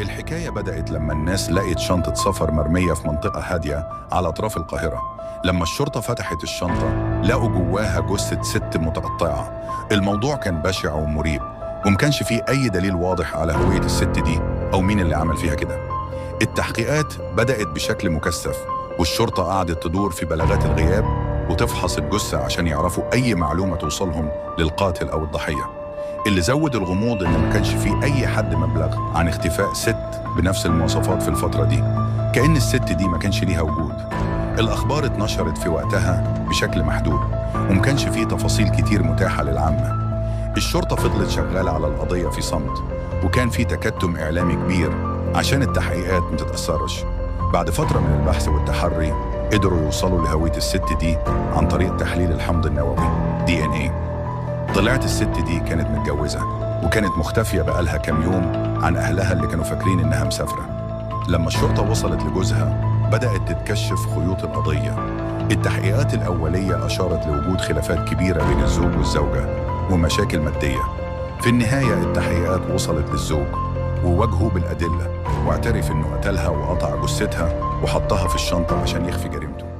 الحكاية بدأت لما الناس لقت شنطة سفر مرمية في منطقة هادية على أطراف القاهرة. لما الشرطة فتحت الشنطة لقوا جواها جثة ست متقطعة. الموضوع كان بشع ومريب، ومكانش فيه أي دليل واضح على هوية الست دي أو مين اللي عمل فيها كده. التحقيقات بدأت بشكل مكثف، والشرطة قعدت تدور في بلاغات الغياب وتفحص الجثة عشان يعرفوا أي معلومة توصلهم للقاتل أو الضحية. اللي زود الغموض إن ما كانش فيه أي حد مبلغ عن اختفاء ست بنفس المواصفات في الفترة دي، كأن الست دي ما كانش ليها وجود. الأخبار اتنشرت في وقتها بشكل محدود، ومكانش فيه تفاصيل كتير متاحة للعامة. الشرطة فضلت شغالة على القضية في صمت، وكان في تكتم إعلامي كبير عشان التحقيقات ما تتأثرش. بعد فترة من البحث والتحري قدروا يوصلوا لهوية الست دي عن طريق تحليل الحمض النووي DNA. طلعت الست دي كانت متجوزة، وكانت مختفية بقالها كام يوم عن أهلها اللي كانوا فاكرين إنها مسافرة. لما الشرطة وصلت لجوزها بدأت تتكشف خيوط القضية. التحقيقات الأولية أشارت لوجود خلافات كبيرة بين الزوج والزوجة ومشاكل مادية. في النهاية التحقيقات وصلت للزوج وواجهه بالأدلة، واعترف إنه قتلها وقطع جثتها وحطها في الشنطة عشان يخفي جريمته.